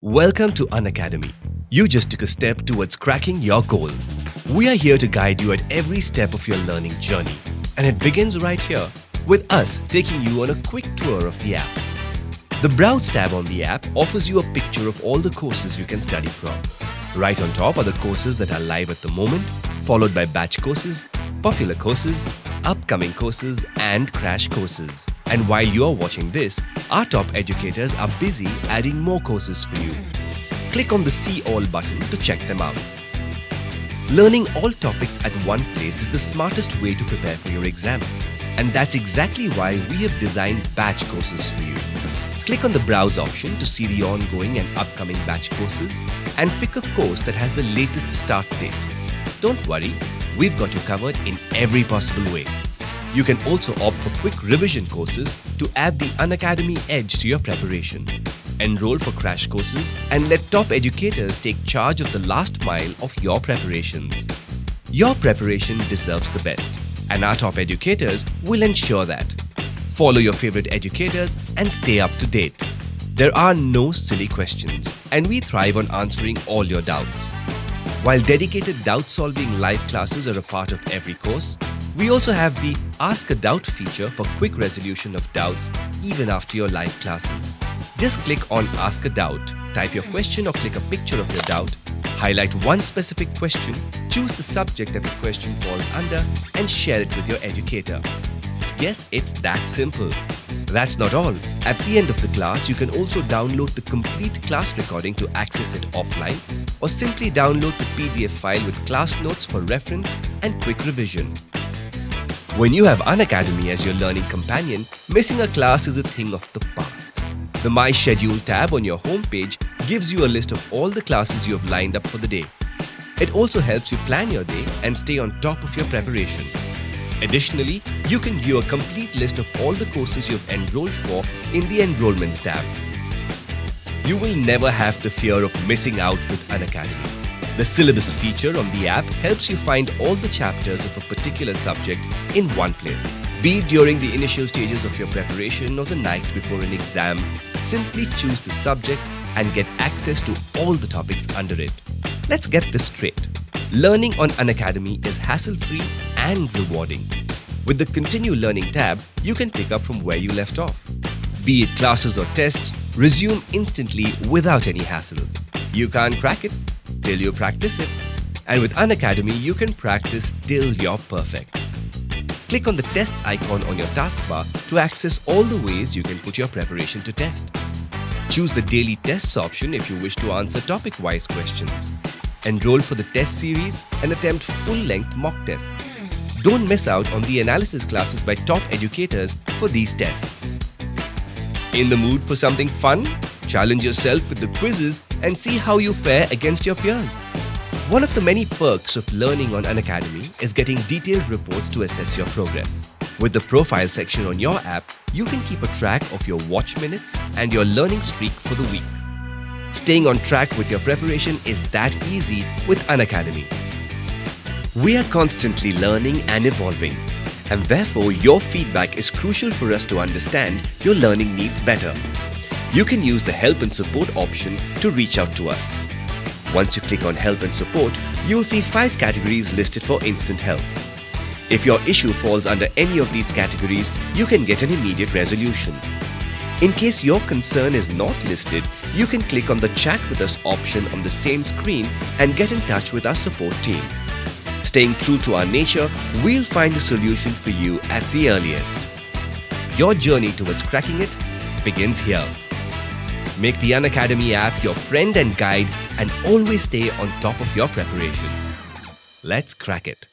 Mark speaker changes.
Speaker 1: Welcome to Unacademy. You just took a step towards cracking your goal. We are here to guide you at every step of your learning journey. And it begins right here, with us taking you on a quick tour of the app. The Browse tab on the app offers you a picture of all the courses you can study from. Right on top are the courses that are live at the moment, followed by batch courses, popular courses, upcoming courses, and crash courses. And while you're watching this, our top educators are busy adding more courses for you. Click on the See All button to check them out. Learning all topics at one place is the smartest way to prepare for your exam. And that's exactly why we have designed batch courses for you. Click on the Browse option to see the ongoing and upcoming batch courses and pick a course that has the latest start date. Don't worry, we've got you covered in every possible way. You can also opt for quick revision courses to add the Unacademy edge to your preparation. Enroll for crash courses and let top educators take charge of the last mile of your preparations. Your preparation deserves the best, and our top educators will ensure that. Follow your favorite educators and stay up to date. There are no silly questions, and we thrive on answering all your doubts. While dedicated doubt-solving live classes are a part of every course, we also have the Ask a Doubt feature for quick resolution of doubts even after your live classes. Just click on Ask a Doubt, type your question or click a picture of your doubt, highlight one specific question, choose the subject that the question falls under, and share it with your educator. Yes, it's that simple. That's not all. At the end of the class, you can also download the complete class recording to access it offline, or simply download the PDF file with class notes for reference and quick revision. When you have Unacademy as your learning companion, missing a class is a thing of the past. The My Schedule tab on your homepage gives you a list of all the classes you have lined up for the day. It also helps you plan your day and stay on top of your preparation. Additionally, you can view a complete list of all the courses you have enrolled for in the Enrollments tab. You will never have the fear of missing out with Unacademy. The syllabus feature on the app helps you find all the chapters of a particular subject in one place. Be it during the initial stages of your preparation or the night before an exam, simply choose the subject and get access to all the topics under it. Let's get this straight. Learning on Unacademy is hassle-free and rewarding. With the Continue Learning tab, you can pick up from where you left off. Be it classes or tests, resume instantly without any hassles. You can't crack it till you practice it. And with Unacademy, you can practice till you're perfect. Click on the Tests icon on your taskbar to access all the ways you can put your preparation to test. Choose the Daily Tests option if you wish to answer topic-wise questions. Enroll for the test series and attempt full-length mock tests. Don't miss out on the analysis classes by top educators for these tests. In the mood for something fun? Challenge yourself with the quizzes and see how you fare against your peers. One of the many perks of learning on Unacademy is getting detailed reports to assess your progress. With the profile section on your app, you can keep a track of your watch minutes and your learning streak for the week. Staying on track with your preparation is that easy with Unacademy. We are constantly learning and evolving, and therefore your feedback is crucial for us to understand your learning needs better. You can use the Help and Support option to reach out to us. Once you click on Help and Support, you will see 5 categories listed for instant help. If your issue falls under any of these categories, you can get an immediate resolution. In case your concern is not listed, you can click on the Chat with Us option on the same screen and get in touch with our support team. Staying true to our nature, we'll find a solution for you at the earliest. Your journey towards cracking it begins here. Make the Unacademy app your friend and guide and always stay on top of your preparation. Let's crack it.